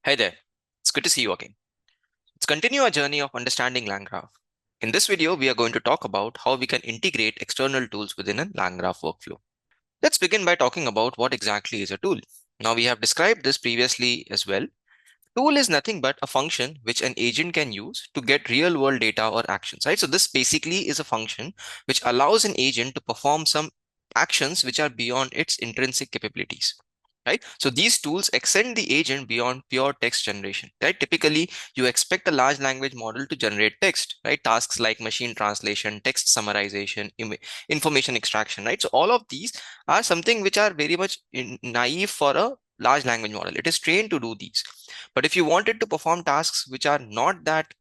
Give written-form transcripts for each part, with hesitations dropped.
Hey there, it's good to see you again. Let's continue our journey of understanding LangGraph. In this video, we are going to talk about how we can integrate external tools within a LangGraph workflow. Let's begin by talking about what exactly is a tool. Now, we have described this previously as well. Tool is nothing but a function which an agent can use to get real world data or actions, right? So this basically is a function which allows an agent to perform some actions which are beyond its intrinsic capabilities. Right. So these tools extend the agent beyond pure text generation. Right. Typically, you expect a large language model to generate text, right? Tasks like machine translation, text summarization, information extraction, right? So all of these are something which are very much naive for a large language model. It is trained to do these. But if you wanted to perform tasks which are not that,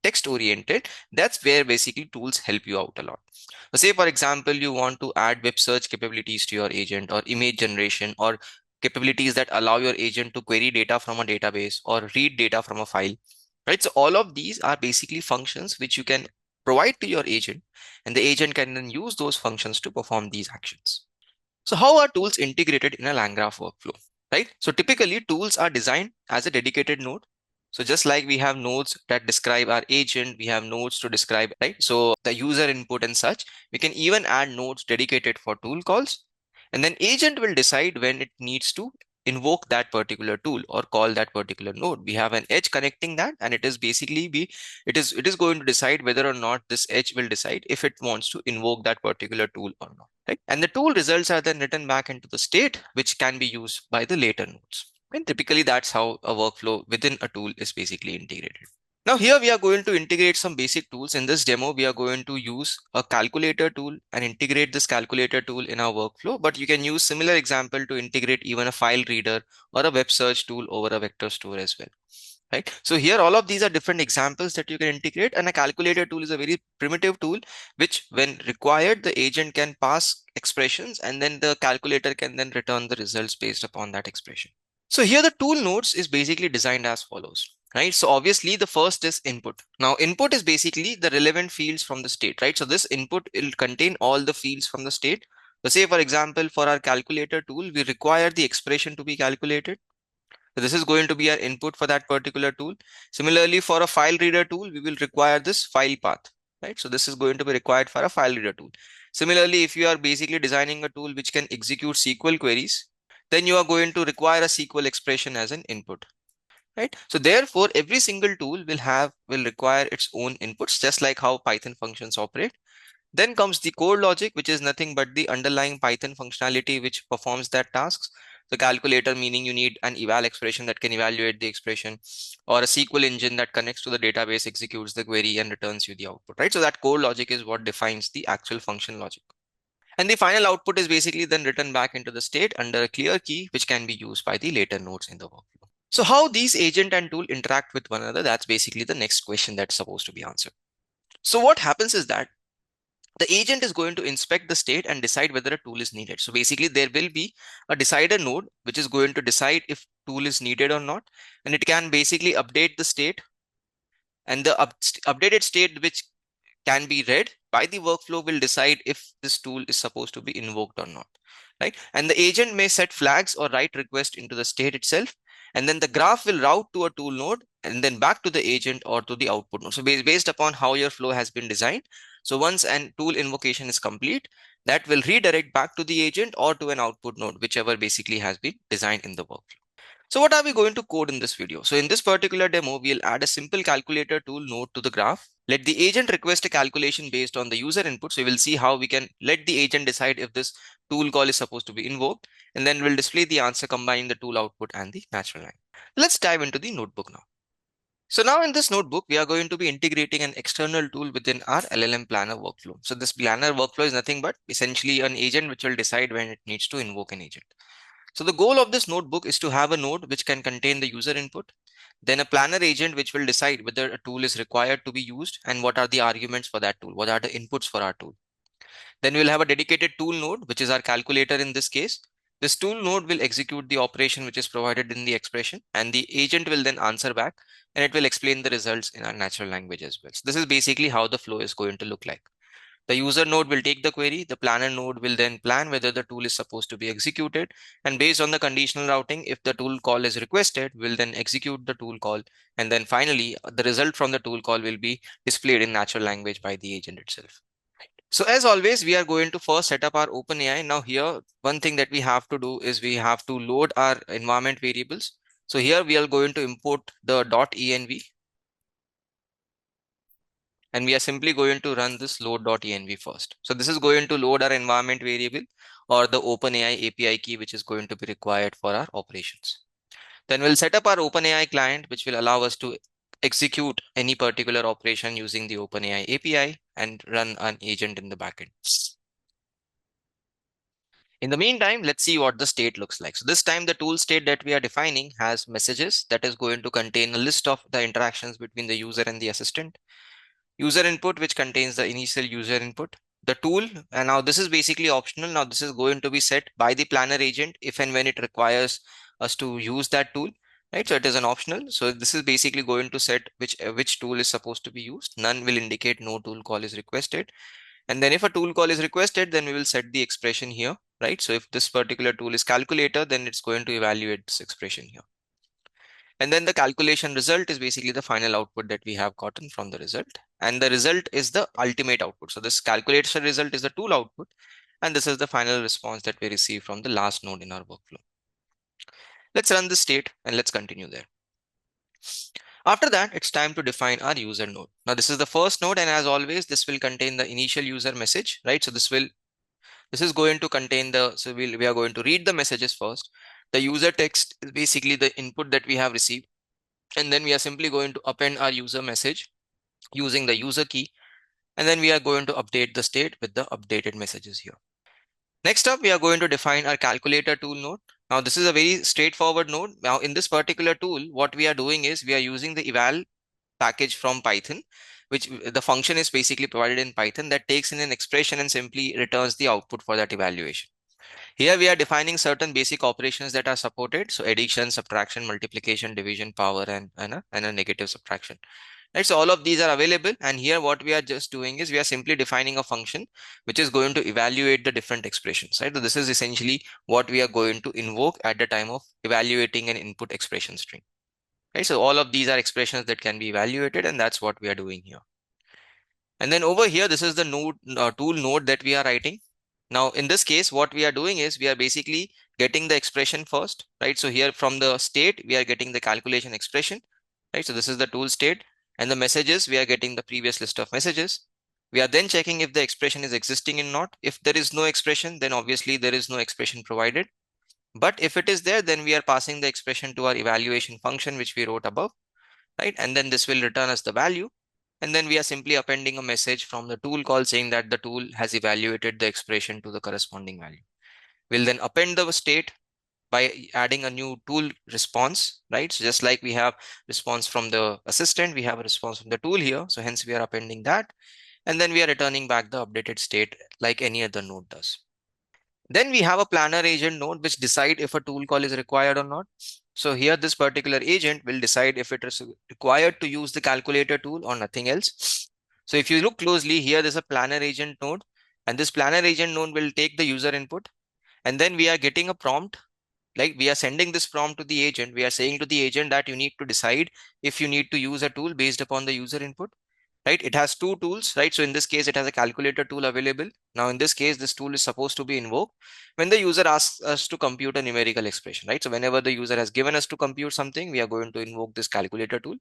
text oriented, that's where basically tools help you out a lot. So say, for example, you want to add web search capabilities to your agent or image generation or capabilities that allow your agent to query data from a database or read data from a file, right? So all of these are basically functions which you can provide to your agent, and the agent can then use those functions to perform these actions. So how are tools integrated in a LangGraph workflow, right? So typically tools are designed as a dedicated node. So just like we have nodes that describe our agent, we have nodes to describe, right? So the user input and such, we can even add nodes dedicated for tool calls. And then agent will decide when it needs to invoke that particular tool or call that particular node. We have an edge connecting that, and it is basically it is going to decide whether or not this edge will decide if it wants to invoke that particular tool or not. Right? And the tool results are then written back into the state, which can be used by the later nodes. And typically that's how a workflow within a tool is basically integrated. Now here we are going to integrate some basic tools. In this demo, we are going to use a calculator tool and integrate this calculator tool in our workflow, but you can use similar example to integrate even a file reader or a web search tool over a vector store as well. Right. So here all of these are different examples that you can integrate, and a calculator tool is a very primitive tool which when required the agent can pass expressions and then the calculator can then return the results based upon that expression. So here the tool nodes is basically designed as follows, right? So obviously the first is input. Now input is basically the relevant fields from the state, right? So this input will contain all the fields from the state. So say for example, for our calculator tool, we require the expression to be calculated. So this is going to be our input for that particular tool. Similarly, for a file reader tool, we will require this file path, right? So this is going to be required for a file reader tool. Similarly, if you are basically designing a tool which can execute SQL queries, then you are going to require a SQL expression as an input, right? So therefore, every single tool will require its own inputs, just like how Python functions operate. Then comes the core logic, which is nothing but the underlying Python functionality which performs that tasks. The calculator, meaning you need an eval expression that can evaluate the expression, or a SQL engine that connects to the database, executes the query, and returns you the output, right? So that core logic is what defines the actual function logic. And the final output is basically then written back into the state under a clear key, which can be used by the later nodes in the workflow. So how these agent and tool interact with one another, that's basically the next question that's supposed to be answered. So what happens is that the agent is going to inspect the state and decide whether a tool is needed. So basically there will be a decider node which is going to decide if tool is needed or not, and it can basically update the state, and the updated state which can be read by the workflow will decide if this tool is supposed to be invoked or not, right? And the agent may set flags or write request into the state itself, and then the graph will route to a tool node and then back to the agent or to the output node. So based upon how your flow has been designed, so once an tool invocation is complete, that will redirect back to the agent or to an output node, whichever basically has been designed in the workflow. So what are we going to code in this video? So in this particular demo, we'll add a simple calculator tool node to the graph. Let the agent request a calculation based on the user input. So we will see how we can let the agent decide if this tool call is supposed to be invoked. And then we'll display the answer combining the tool output and the natural language. Let's dive into the notebook now. So now in this notebook, we are going to be integrating an external tool within our LLM planner workflow. So this planner workflow is nothing but essentially an agent which will decide when it needs to invoke an agent. So the goal of this notebook is to have a node which can contain the user input, then a planner agent which will decide whether a tool is required to be used and what are the arguments for that tool, what are the inputs for our tool. Then we'll have a dedicated tool node, which is our calculator in this case. This tool node will execute the operation which is provided in the expression, and the agent will then answer back, and it will explain the results in our natural language as well. So this is basically how the flow is going to look like. The user node will take the query. The planner node will then plan whether the tool is supposed to be executed. And based on the conditional routing, if the tool call is requested, we'll then execute the tool call. And then finally, the result from the tool call will be displayed in natural language by the agent itself. So as always, we are going to first set up our OpenAI. Now here, one thing that we have to do is we have to load our environment variables. So here we are going to import the .env, and we are simply going to run this load.env first. So this is going to load our environment variable or the OpenAI API key, which is going to be required for our operations. Then we'll set up our OpenAI client, which will allow us to execute any particular operation using the OpenAI API and run an agent in the backend. In the meantime, let's see what the state looks like. So this time the tool state that we are defining has messages that is going to contain a list of the interactions between the user and the assistant. User input, which contains the initial user input. The tool, and now this is basically optional. Now this is going to be set by the planner agent if and when it requires us to use that tool, right? So it is an optional. So this is basically going to set which tool is supposed to be used. None will indicate no tool call is requested. And then if a tool call is requested, then we will set the expression here, right? So if this particular tool is calculator, then it's going to evaluate this expression here. And then the calculation result is basically the final output that we have gotten from the result. And the result is the ultimate output. So this calculation result is the tool output. And this is the final response that we receive from the last node in our workflow. Let's run this state and let's continue there. After that, it's time to define our user node. Now this is the first node, and as always, this will contain the initial user message, right? So this is going to contain we are going to read the messages first. The user text is basically the input that we have received. And then we are simply going to append our user message using the user key. And then we are going to update the state with the updated messages here. Next up, we are going to define our calculator tool node. Now, this is a very straightforward node. Now, in this particular tool, what we are doing is we are using the eval package from Python, which the function is basically provided in Python that takes in an expression and simply returns the output for that evaluation. Here we are defining certain basic operations that are supported. So addition, subtraction, multiplication, division, power, and a negative subtraction. Right, so all of these are available, and here what we are just doing is we are simply defining a function which is going to evaluate the different expressions, right? So this is essentially what we are going to invoke at the time of evaluating an input expression string, right? So all of these are expressions that can be evaluated, and that's what we are doing here. And then over here, this is the node tool node that we are writing. Now, in this case, what we are doing is we are basically getting the expression first, right? So here from the state, we are getting the calculation expression, right? So this is the tool state. And the messages, we are getting the previous list of messages. We are then checking if the expression is existing or not. If there is no expression, then obviously there is no expression provided. But if it is there, then we are passing the expression to our evaluation function, which we wrote above, right? And then this will return us the value. And then we are simply appending a message from the tool call saying that the tool has evaluated the expression to the corresponding value. We'll then append the state by adding a new tool response, right? So just like we have response from the assistant, we have a response from the tool here. So hence we are appending that. And then we are returning back the updated state like any other node does. Then we have a planner agent node which decide if a tool call is required or not. So here this particular agent will decide if it is required to use the calculator tool or nothing else. So if you look closely here, there's a planner agent node, and this planner agent node will take the user input, and then we are getting a prompt. Like we are sending this prompt to the agent. We are saying to the agent that you need to decide if you need to use a tool based upon the user input, right? It has two tools, right? So in this case, it has a calculator tool available. Now, in this case, this tool is supposed to be invoked when the user asks us to compute a numerical expression, right? So whenever the user has given us to compute something, we are going to invoke this calculator tool.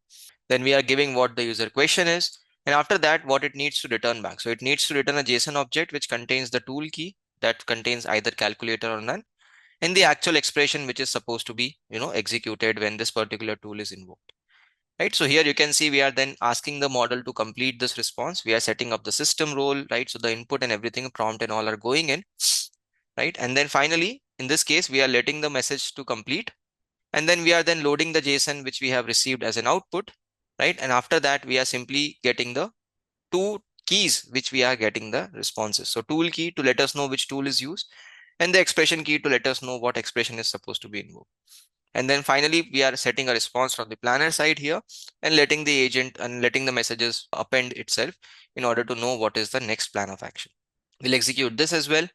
Then we are giving what the user question is. And after that, what it needs to return back. So it needs to return a JSON object, which contains the tool key that contains either calculator or none, and the actual expression, which is supposed to be, executed when this particular tool is invoked. Right. So here you can see we are then asking the model to complete this response. We are setting up the system role, right? So the input and everything, prompt and all are going in, right? And then finally, in this case, we are letting the message to complete. And then we are then loading the JSON, which we have received as an output, right? And after that, we are simply getting the two keys, which we are getting the responses. So tool key to let us know which tool is used, and the expression key to let us know what expression is supposed to be invoked. And then finally, we are setting a response from the planner side here and letting the agent and letting the messages append itself in order to know what is the next plan of action. We'll execute this as well.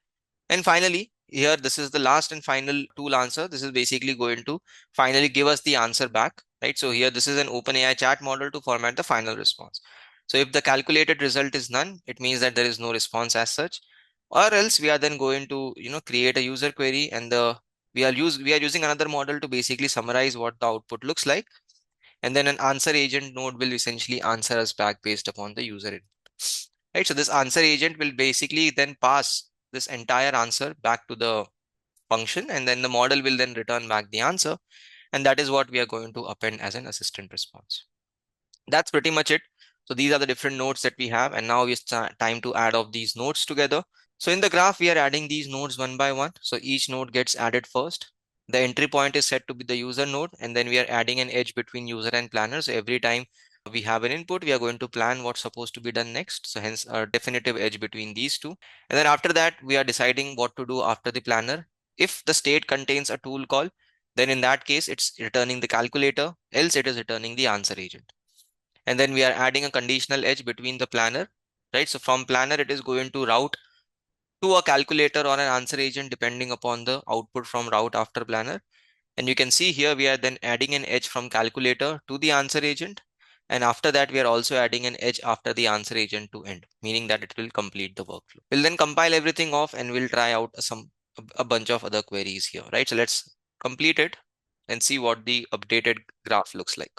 And finally, here, this is the last and final tool answer. This is basically going to finally give us the answer back, right? So here, this is an OpenAI chat model to format the final response. So if the calculated result is none, it means that there is no response as such, or else we are then going to, create a user query, and we are using another model to basically summarize what the output looks like. And then an answer agent node will essentially answer us back based upon the user input. Right. So this answer agent will basically then pass this entire answer back to the function, and then the model will then return back the answer. And that is what we are going to append as an assistant response. That's pretty much it. So these are the different nodes that we have. And now it's time to add up these nodes together. So in the graph, we are adding these nodes one by one. So each node gets added first. The entry point is set to be the user node, and then we are adding an edge between user and planner. So every time we have an input, we are going to plan what's supposed to be done next. So hence a definitive edge between these two. And then after that, we are deciding what to do after the planner. If the state contains a tool call, then in that case, it's returning the calculator, else it is returning the answer agent. And then we are adding a conditional edge between the planner, right? So from planner, it is going to route to a calculator or an answer agent depending upon the output from route after planner. And you can see here we are then adding an edge from calculator to the answer agent. And after that, we are also adding an edge after the answer agent to end, meaning that it will complete the workflow. We'll then compile everything off and we'll try out a bunch of other queries here, right? So let's complete it and see what the updated graph looks like.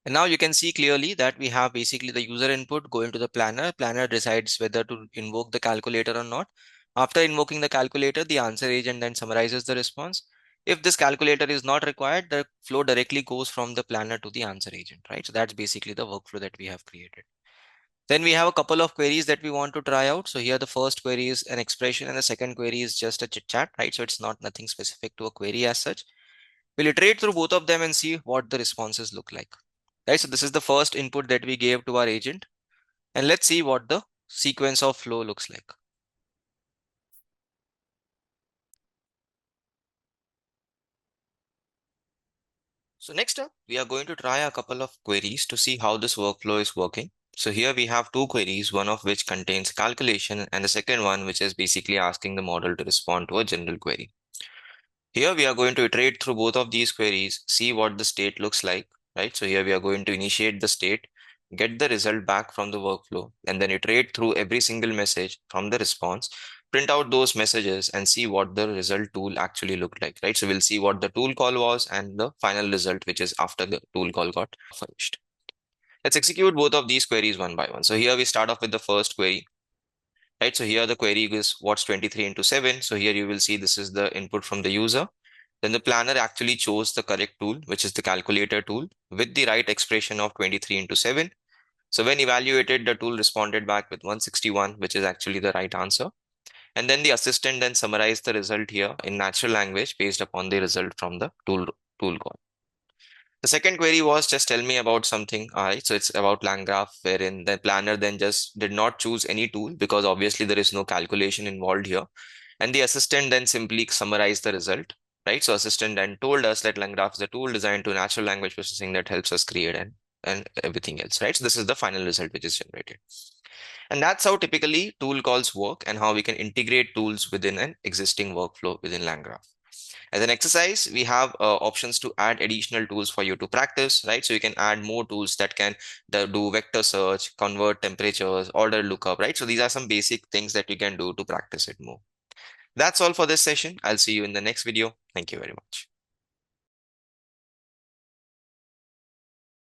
And now you can see clearly that we have basically the user input going to the planner. Planner decides whether to invoke the calculator or not. After invoking the calculator, the answer agent then summarizes the response. If this calculator is not required, the flow directly goes from the planner to the answer agent, right? So that's basically the workflow that we have created. Then we have a couple of queries that we want to try out. So here the first query is an expression and the second query is just a chit chat, right? So it's not nothing specific to a query as such. We'll iterate through both of them and see what the responses look like. Right, so this is the first input that we gave to our agent. And let's see what the sequence of flow looks like. So next up, we are going to try a couple of queries to see how this workflow is working. So here we have two queries, one of which contains calculation and the second one, which is basically asking the model to respond to a general query. Here we are going to iterate through both of these queries, see what the state looks like, right? So here we are going to initiate the state, get the result back from the workflow, and then iterate through every single message from the response, print out those messages and see what the result tool actually looked like, right? So we'll see what the tool call was and the final result, which is after the tool call got finished. Let's execute both of these queries one by one. So here we start off with the first query. Right, so here the query is what's 23 into 7. So here you will see this is the input from the user. Then the planner actually chose the correct tool, which is the calculator tool, with the right expression of 23 into 7. So when evaluated, the tool responded back with 161, which is actually the right answer. And then the assistant then summarized the result here in natural language based upon the result from the tool call. The second query was just tell me about something. All right, so it's about LangGraph, wherein the planner then just did not choose any tool because obviously there is no calculation involved here. And the assistant then simply summarized the result, right? So assistant then told us that LangGraph is a tool designed to natural language processing that helps us create and everything else, right? So this is the final result which is generated. And that's how typically tool calls work and how we can integrate tools within an existing workflow within LangGraph. As an exercise, we have options to add additional tools for you to practice, right? So you can add more tools that can do vector search, convert temperatures, order lookup, right? So these are some basic things that you can do to practice it more. That's all for this session. I'll see you in the next video. Thank you very much.